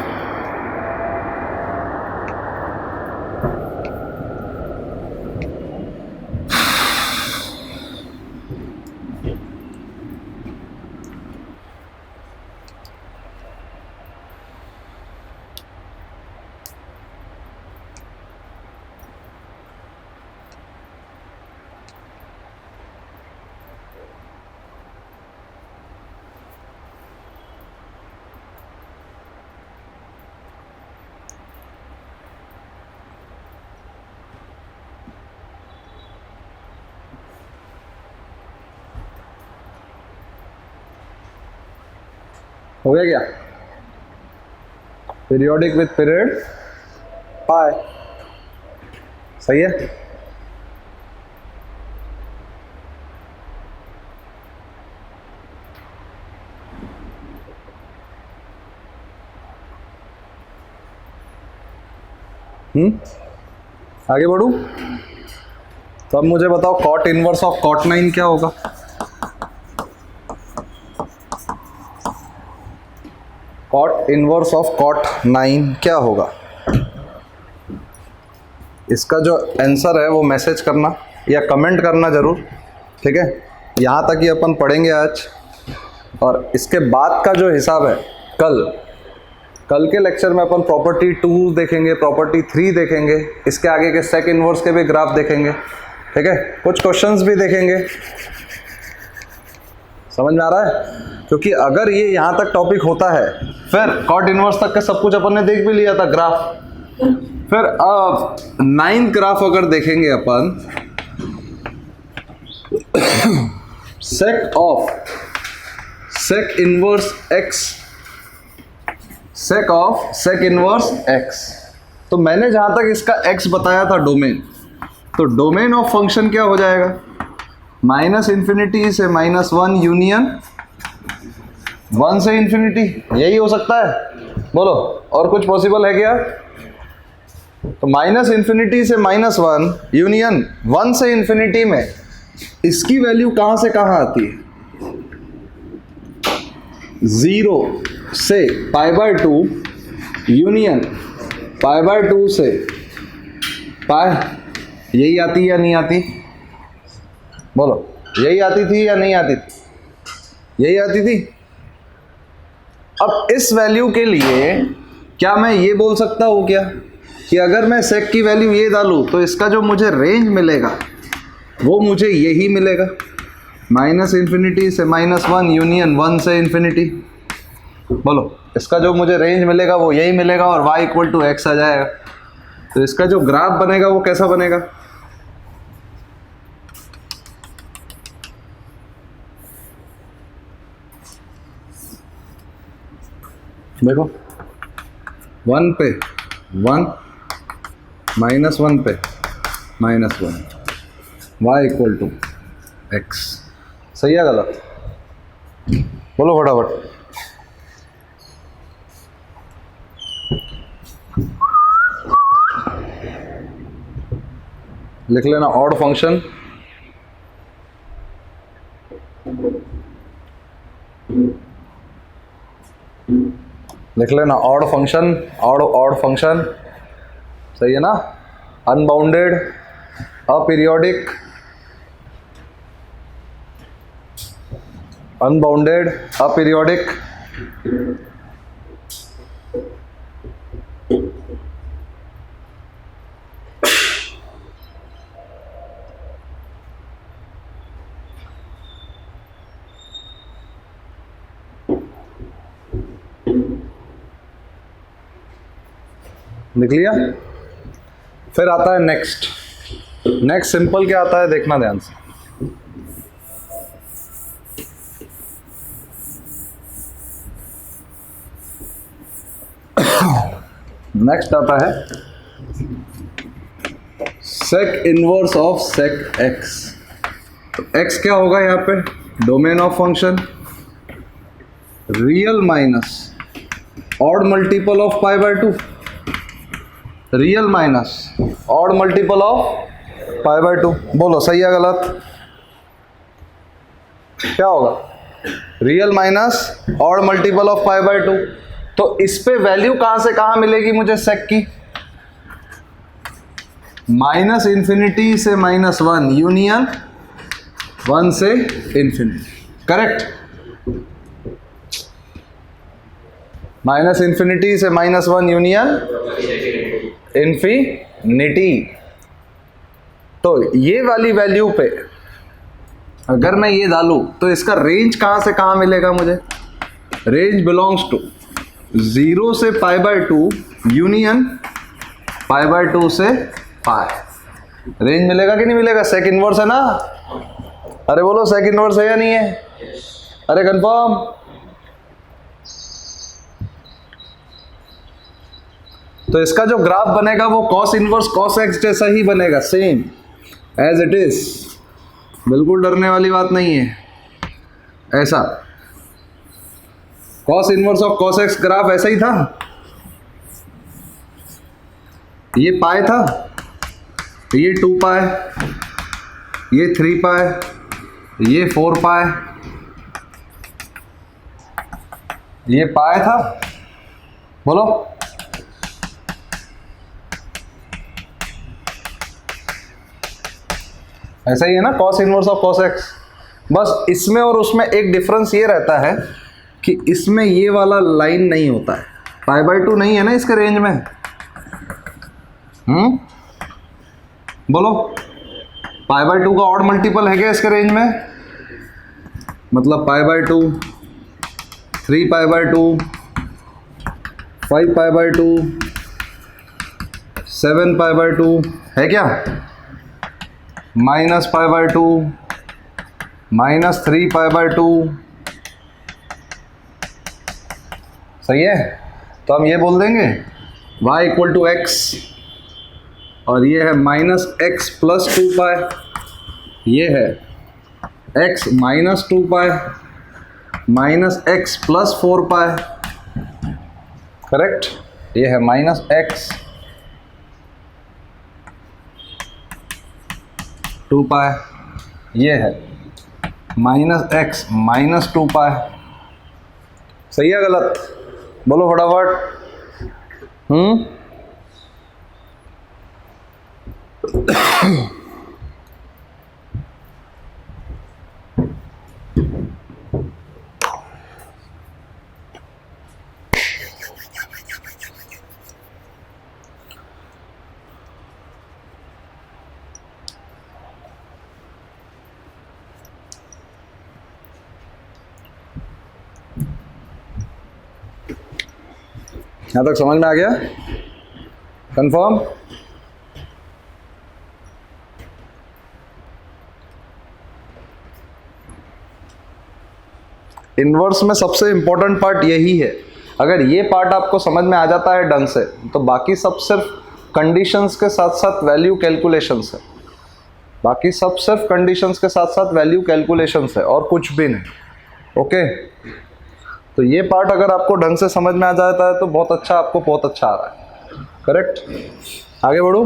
हो गया क्या? पीरियोडिक विथ पीरियड पाई। सही है? आगे बढ़ूं? तो अब मुझे बताओ कॉट इनवर्स ऑफ कॉट 9 क्या होगा? कॉट इनवर्स ऑफ कॉट 9 क्या होगा? इसका जो आंसर है वो मैसेज करना या कमेंट करना ज़रूर, ठीक है? यहाँ तक ही अपन पढ़ेंगे आज, और इसके बाद का जो हिसाब है कल के लेक्चर में अपन प्रॉपर्टी 2 देखेंगे, प्रॉपर्टी 3 देखेंगे, इसके आगे के सेक इनवर्स के भी ग्राफ देखेंगे, ठीक है? कुछ क्वेश्चंस भी देखेंगे। समझ में आ रहा है? क्योंकि अगर ये यहाँ तक टॉपिक होता है, फिर कॉट इनवर्स तक का सब कुछ अपन ने देख भी लिया था ग्राफ, फिर अब 9th ग्राफ अगर देखेंगे अपन, sec of sec inverse x, sec of sec inverse x. तो मैंने जहां तक इसका एक्स बताया था डोमेन, तो डोमेन ऑफ फंक्शन क्या हो जाएगा? -∞ से -1 यूनियन 1 से इन्फिनिटी। यही हो सकता है? बोलो, और कुछ पॉसिबल है क्या? तो -∞ से -1 यूनियन 1 से इन्फिनिटी में इसकी वैल्यू कहां से कहां आती है? 0 से π/2 यूनियन π/2 से पाई। यही आती है या नहीं आती? बोलो, यही आती थी या नहीं आती थी? यही आती थी। अब इस वैल्यू के लिए क्या मैं ये बोल सकता हूँ क्या कि अगर मैं सेक की वैल्यू ये डालूँ तो इसका जो मुझे रेंज मिलेगा वो मुझे यही मिलेगा, -∞ से -1 यूनियन 1 से इन्फिनिटी। बोलो, इसका जो मुझे रेंज मिलेगा वो यही मिलेगा और y = x आ जाएगा। तो इसका जो ग्राफ बनेगा वो कैसा बनेगा? देखो, 1 पे 1, -1 पे -1, y = x। सही है गलत? बोलो फटाफट। लिख लेना ऑड फंक्शन, लिख लेना ऑड फंक्शन, ऑड फंक्शन। सही है ना? अनबाउंडेड, अपीरियोडिक, अनबाउंडेड, अपीरियोडिक, लिख लिया? फिर आता है नेक्स्ट। नेक्स्ट सिंपल क्या आता है देखना ध्यान से। नेक्स्ट आता है sec inverse of sec x. तो एक्स क्या होगा यहाँ पे? Domain of function, real minus odd multiple of pi by 2, real minus odd multiple of pi by 2। बोलो सही है गलत? क्या होगा? Real minus odd multiple of pi by 2। तो इस पे वैल्यू कहां से कहां मिलेगी मुझे सेक की? माइनस इंफिनिटी से -1 यूनियन 1 से इंफिनिटी, करेक्ट? माइनस इंफिनिटी से -1 यूनियन इंफिनिटी। तो ये वाली वैल्यू पे अगर मैं ये डालूं तो इसका रेंज कहां से कहां मिलेगा मुझे? रेंज बिलोंग्स टू 0 से पाई बाय 2 यूनियन पाई बाय 2 से पाई। रेंज मिलेगा कि नहीं मिलेगा? सेक इनवर्स है ना? अरे बोलो सेक इनवर्स है या नहीं है? अरे कंफर्म? तो इसका जो ग्राफ बनेगा वो कॉस इनवर्स कॉस एक्स जैसा ही बनेगा, सेम एज इट इज। बिल्कुल डरने वाली बात नहीं है। ऐसा cos inverse of cos x graph ऐसा ही था। ये पाई था, ये 2 पाई, ये 3 पाई, ये 4 पाई, ये पाई था। बोलो ऐसा ही है ना cos inverse of cos x. बस इसमें और उसमें एक डिफरेंस ये रहता है कि इसमें ये वाला लाइन नहीं होता है। पाई बाय 2 नहीं है ना इसके रेंज में। बोलो पाई बाय 2 का ऑड मल्टीपल है क्या इसके रेंज में? मतलब पाई by 2, 3 pi by 2, 5 pi by 2, 7 pi by 2 है क्या? Minus pi by 2, -3 pi by 2। सही है? तो हम ये बोल देंगे y इक्वल टू एक्स, और ये है -x प्लस 2 पाई, ये है x माइनस 2 पाई -x प्लस 4 पाई, करेक्ट? ये है -x 2 पाई, ये है -x माइनस 2 पाई। सही है गलत? बोलो फटाफट। यहाँ तक समझ में आ गया? कंफर्म? इनवर्स में सबसे इंपॉर्टेंट पार्ट यही है। अगर ये पार्ट आपको समझ में आ जाता है ढंग से तो बाकी सब सिर्फ कंडीशंस के साथ साथ वैल्यू कैलकुलेशंस है। बाकी सब सिर्फ कंडीशंस के साथ साथ वैल्यू कैलकुलेशंस है और कुछ भी नहीं। ओके, तो ये पार्ट अगर आपको ढंग से समझ में आ जाता है तो बहुत अच्छा, आपको बहुत अच्छा आ रहा है, करेक्ट? आगे बढ़ो।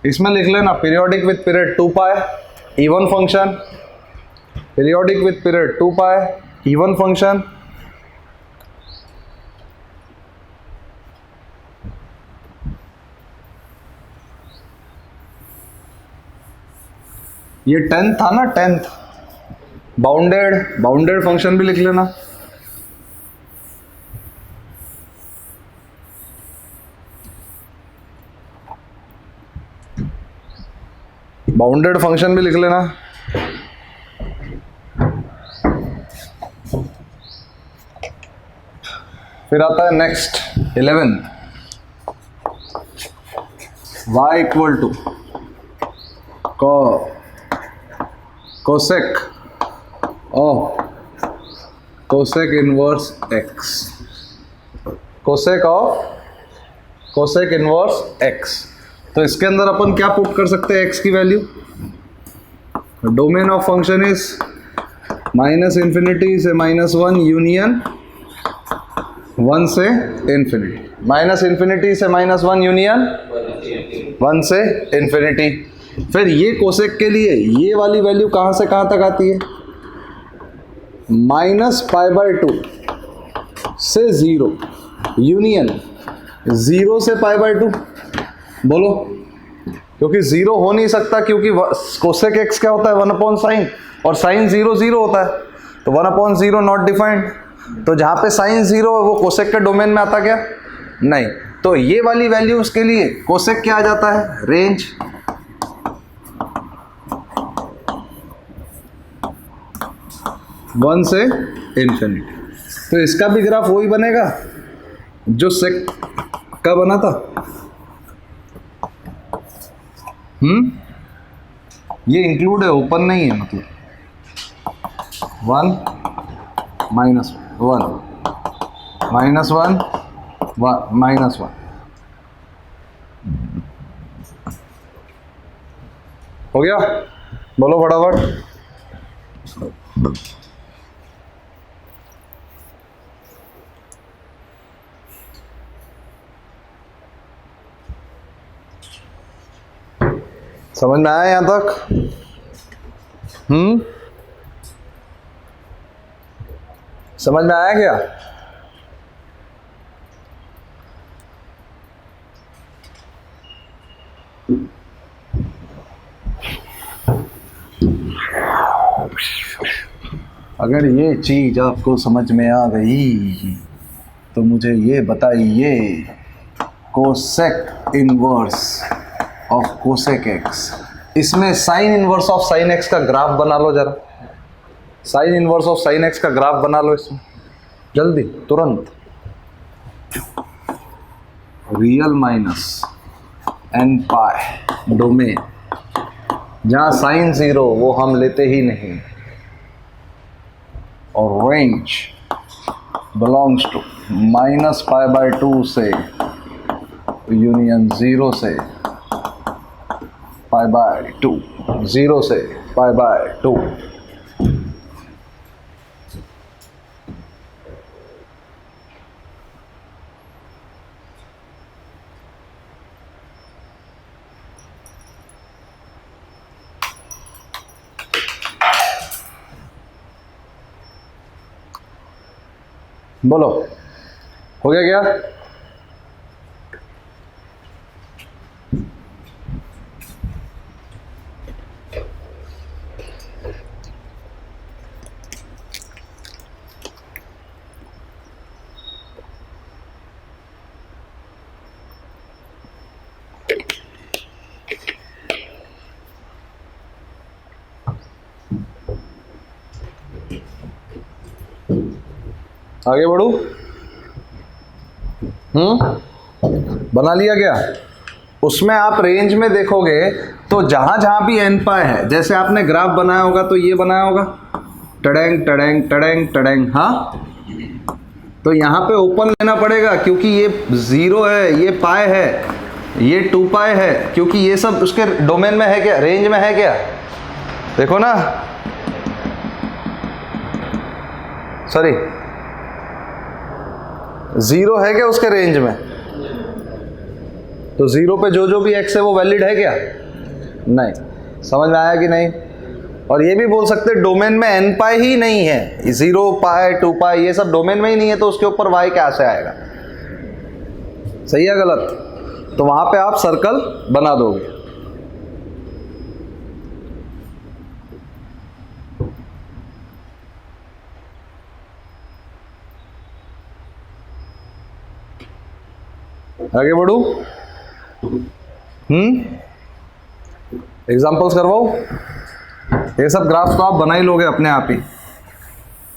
इसमें लिख लेना periodic with period 2 pi even function, periodic with period 2 pi even function. ये 10 था ना, 10th बाउंडेड फंक्शन भी लिख लेना। बाउंडेड फंक्शन भी लिख लेना। फिर आता है next 11, y equal to cosec of cosec inverse x, cosec of cosec inverse x। तो इसके अंदर अपन क्या पुट कर सकते हैं x की value? Domain of function is minus infinity से -1 यूनियन 1 से इन्फिनिटी, माइनस इन्फिनिटी से -1 यूनियन 1 से इन्फिनिटी। फिर ये कोसेक के लिए ये वाली वैल्यू कहाँ से कहाँ तक आती है? -π/2 से 0 यूनियन 0 से π/2। बोलो, क्योंकि 0 हो नहीं सकता, क्योंकि कोसेक x क्या होता है? 1/sin, और sin 0 0 होता है, तो 1/0 नॉट डिफाइंड। तो जहाँ पे sin 0 है वो कोसेक के डोमेन में आता क्या? नहीं। तो ये वाली वैल्यूज के लिए कोसेक क्या आ जाता है? रेंज। वन से इन्फिनिटी। तो इसका भी ग्राफ वही बनेगा जो सेक का बना था। ये इंक्लूड है, ओपन नहीं है, मतलब 1 -1 -1 -1। हो गया? बोलो फटाफट। समझ में आया यहां तक? समझ में आया क्या? अगर ये चीज आपको समझ में आ गई तो मुझे ये बताइए, cosec inverse of cosec x, इसमें sine inverse of sine x का ग्राफ बना लो जरा। Sine inverse of sine x का ग्राफ बना लो इसमें, जल्दी, तुरंत। Real minus n pi domain, जहाँ साइन 0 वो हम लेते ही नहीं, और रेंज बिलोंग्स टू -π/2 से यूनियन 0 से π/2, 0 से π/2। बोलो, हो गया क्या? आगे बढ़ू? बना लिया क्या? उसमें आप रेंज में देखोगे तो जहां जहां भी n पाई है, जैसे आपने ग्राफ बनाया होगा तो ये बनाया होगा, टडेंग टडेंग टडेंग टडेंग, हाँ, तो यहाँ पे ओपन लेना पड़ेगा, क्योंकि ये 0 है, ये पाई है, ये 2 पाई है, क्योंकि ये सब उसके डोमेन में है क्या? रेंज में है क्या? देखो ना, सॉरी, 0 है क्या उसके रेंज में? तो 0 पे जो भी x है वो वैलिड है क्या? नहीं। समझ में आया कि नहीं? और ये भी बोल सकते डोमेन में n पाई ही नहीं है, 0 पाई 2 पाई ये सब डोमेन में ही नहीं है, तो उसके ऊपर y क्या से आएगा? सही है गलत? तो वहां पे आप सर्कल बना दोगे। आगे बढ़ू? एग्जाम्पल्स करवाओ। ये सब ग्राफ्स तो आप बना ही लोगे अपने आप ही।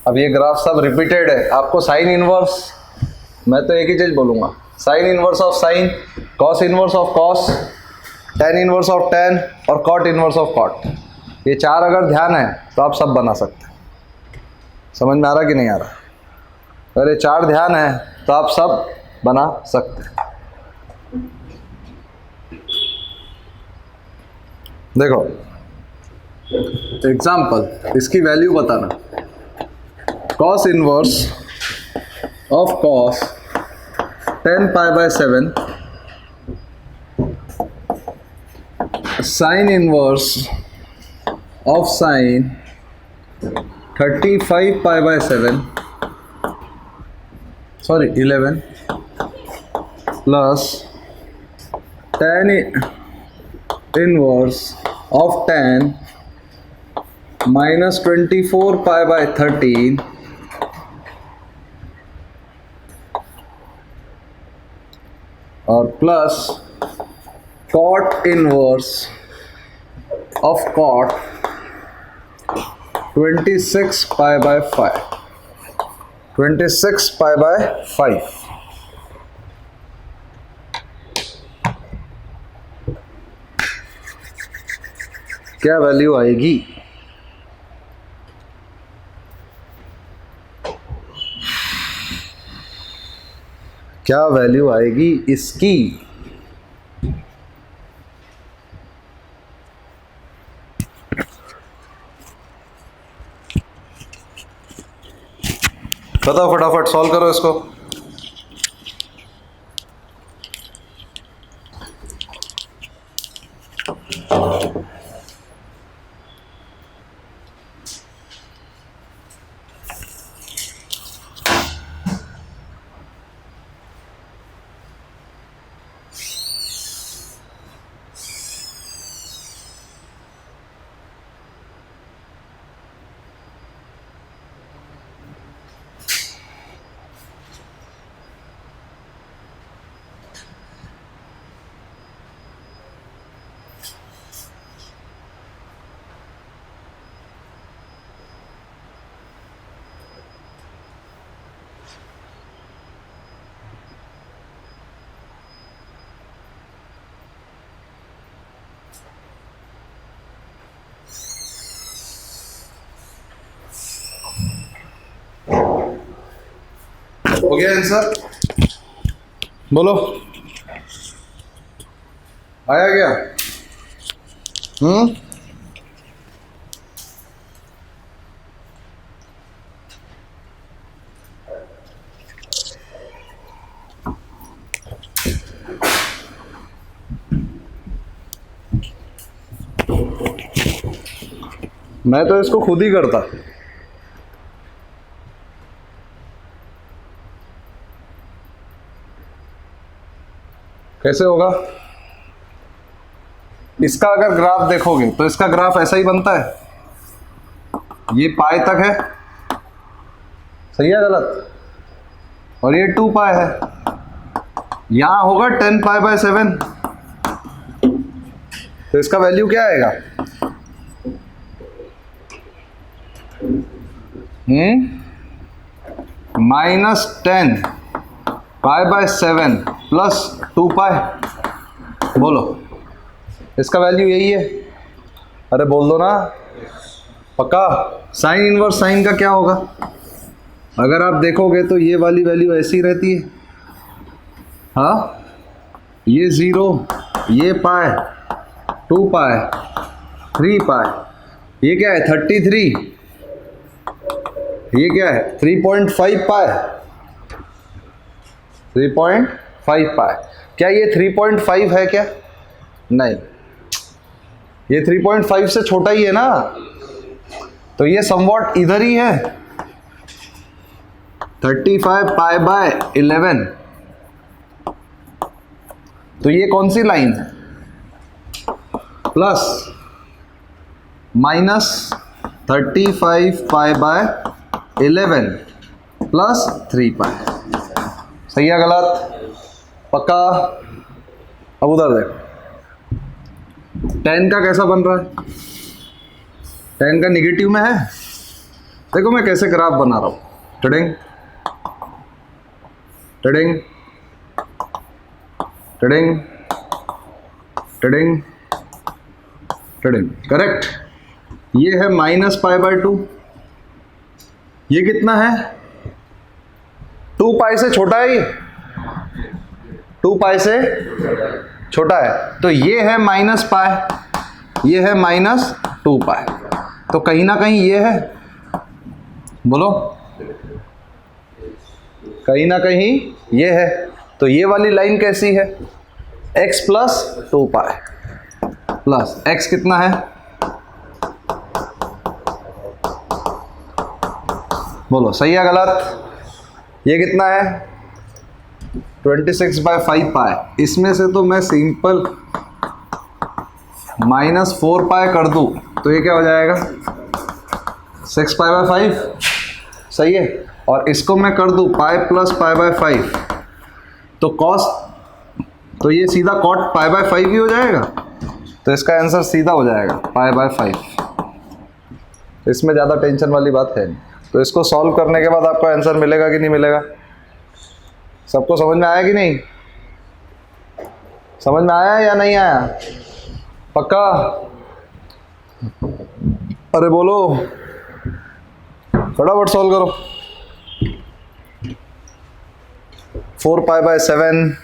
अब ये ग्राफ सब रिपीटेड है, आपको साइन इनवर्स, मैं तो एक ही चीज बोलूंगा, sign inverse of sign, cos inverse of cos, tan inverse of ten और कॉट इनवर्स ऑफ कॉट, ये 4 अगर ध्यान है तो आप सब बना सकते हैं। समझ में आ रहा कि नहीं आ रहा? अगर ये 4 ध्यान है तो आप सब बना सकते हैं। देखो एग्जाम्पल, इसकी वैल्यू बताना। cos inverse of cos 10 pi by 7, sin inverse of sin 35 pi by 7, sorry 11, plus tan inverse of tan minus 24 pi by 13 और plus cot inverse of cot 26 pi by 5, 26 pi by 5। क्या value आएगी? क्या value आएगी इसकी? बताओ, फटाफट solve करो इसको। हो गया आंसर? बोलो, आया क्या? मैं तो इसको खुद ही करता। कैसे होगा? इसका अगर ग्राफ देखोगे तो इसका ग्राफ ऐसा ही बनता है, ये पाई तक है, सही है गलत? और ये 2 पाई है, यहां होगा 10 पाई बाय 7, तो इसका वैल्यू क्या आएगा? -10 पाई बाय 7 प्लस 2 पाई। बोलो, इसका वैल्यू यही है? अरे बोल दो ना, पक्का? साइन इनवर्स साइन का क्या होगा? अगर आप देखोगे तो ये वाली वैल्यू ऐसी रहती है, हाँ, ये 0, ये पाई, 2 पाई, 3 पाई, ये क्या है 33, ये क्या है 3.5 पाई, 3.5 पाई। क्या ये 3.5 है क्या? नहीं, ये 3.5 से छोटा ही है ना, तो ये समवॉट इधर ही है, 35 पाई बाय 11। तो ये कौन सी लाइन है? Plus minus 35 pi by 11 plus 3 pi. सही है गलत? पक्का? अब उधर देखो, 10 का कैसा बन रहा है? 10 का निगेटिव में है। देखो मैं कैसे ग्राफ बना रहा हूं, trading trading trading trading trading, correct. ये है -π/2, ये कितना है? 2 पाई से छोटा है, ये 2 पाई से छोटा है, तो ये है -π, ये है -2 पाई, तो कहीं ना कहीं ये है। बोलो, कहीं ना कहीं ये है, तो ये वाली लाइन कैसी है, x प्लस 2π प्लस x कितना है, बोलो सही है गलत, ये कितना है 26/5π। इसमें से तो मैं सिंपल -4π कर दूं तो ये क्या हो जाएगा 6π/5, सही है। और इसको मैं कर दूं π प्लस π/5 तो कॉस, तो ये सीधा कॉट π/5 ही हो जाएगा, तो इसका आंसर सीधा हो जाएगा π/5। इसमें ज़्यादा टेंशन वाली बात है नहीं। तो इसको सॉल्व करने के बाद आपको आंसर मिलेगा कि नहीं मिलेगा, सबको समझ में आया कि नहीं, समझ में आया या नहीं आया, पक्का, अरे बोलो, फटाफट सॉल्व करो। 4π/7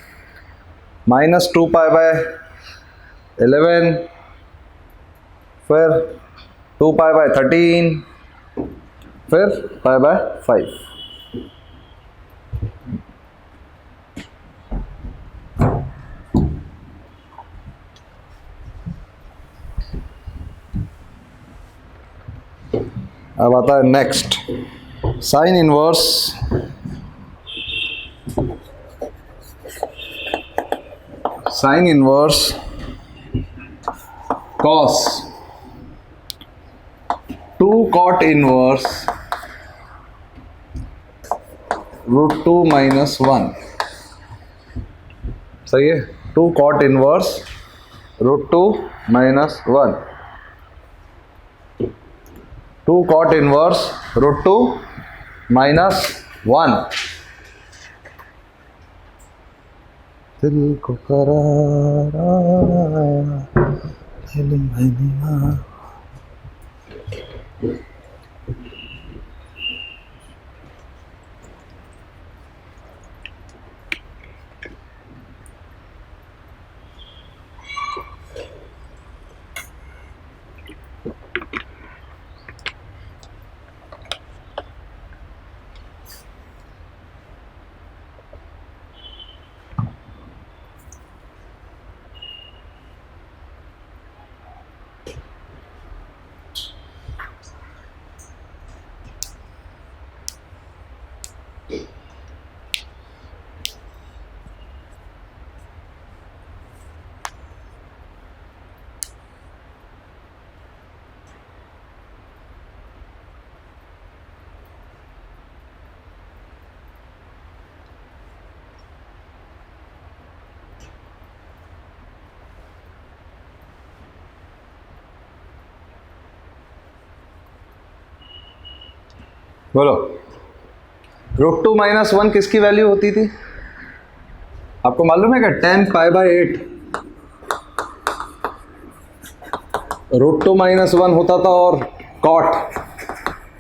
-2π/11 फिर 2π/13 फिर π/5। अब आता है next, sine inverse cos 2 cot inverse √2 - 1, सही है, 2 cot इनवर्स √2 - 1, 2 cot इनवर्स √2 - 1। दिल को करार आया, दिल मैंने बोलो, √2 - 1 किसकी वैल्यू होती थी, आपको मालूम है क्या, 10π/8 √2 - 1 होता था और cot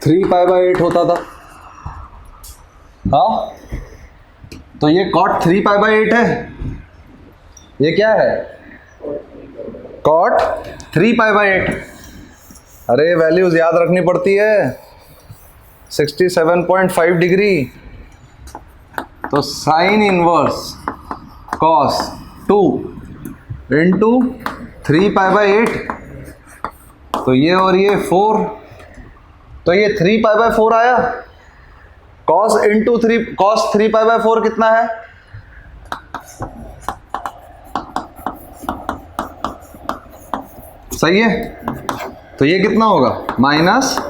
3π/8 होता था। हाँ, तो ये cot 3π/8 है, ये क्या है cot 3π/8। अरे वैल्यूज याद रखनी पड़ती है, 67.5 डिग्री, तो साइन इनवर्स कॉस 2 इंटू 3π/8, तो ये और ये 4, तो ये 3π/4 आया, कॉस इंटू 3, कॉस 3π/4 कितना है, सही है, तो ये कितना होगा -π/4।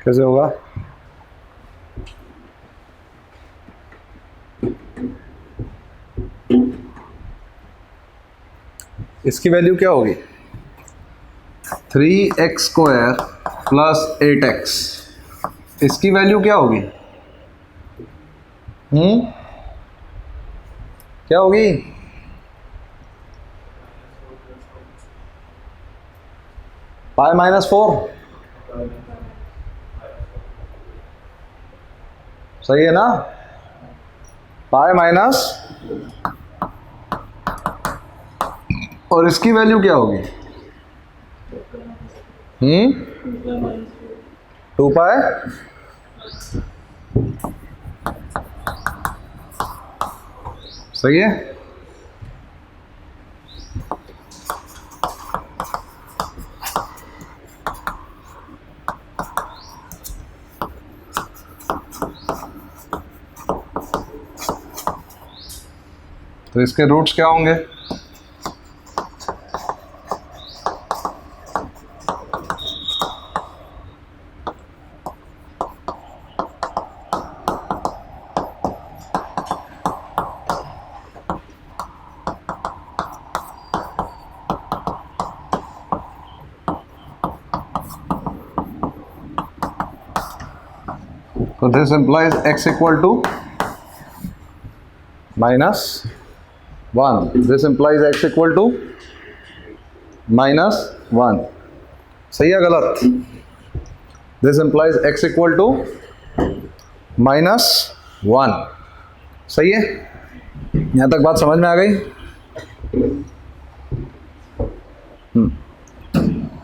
कैसे होगा? इसकी वैल्यू क्या होगी? 3x² plus 8x। इसकी वैल्यू क्या होगी? क्या होगी? पाई -4। सही है ना? पाई माइनस, और इसकी वैल्यू क्या होगी? 2 पाई। सही है? तो इसके रूट्स क्या होंगे? So this implies x equal to -1. This implies x equal to -1. सही है गलत? This implies x equal to -1. सही है? यहाँ तक बात समझ में आ गई?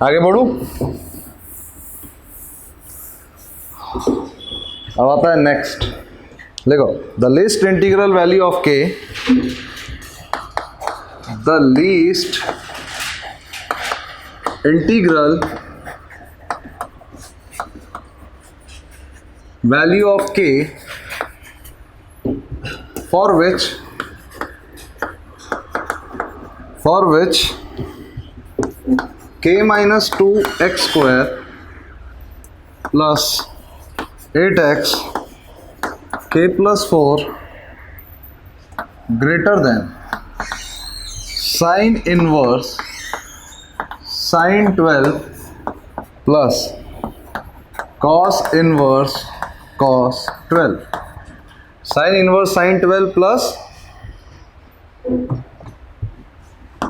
आगे बढ़ूं? अब आता है नेक्स्ट। देखो, the least integral value of k, the least integral value of k for which k minus 2x² plus 8x k plus 4 greater than sin inverse sin 12 plus cos inverse cos 12. Sin inverse sin 12 plus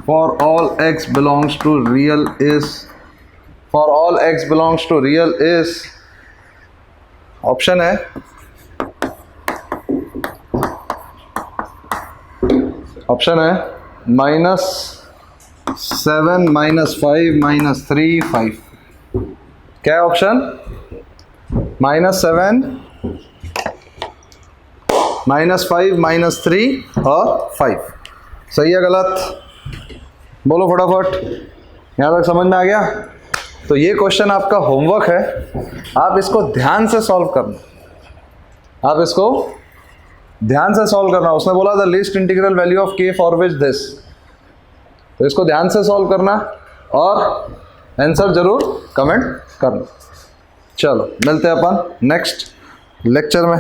for all x belongs to real is, for all x belongs to real is, option है -7 -5 -3 5। क्या है option? -7 -5 -3 और 5। सही है गलत? बोलो फटाफट। यहाँ तक समझ में आ गया? तो ये क्वेश्चन आपका होमवर्क है, आप इसको ध्यान से सॉल्व करना। आप इसको ध्यान से सॉल्व करना। उसने बोला the least integral value of k for which this, तो इसको ध्यान से सॉल्व करना और आंसर जरूर कमेंट करना। चलो मिलते हैं अपन नेक्स्ट लेक्चर में।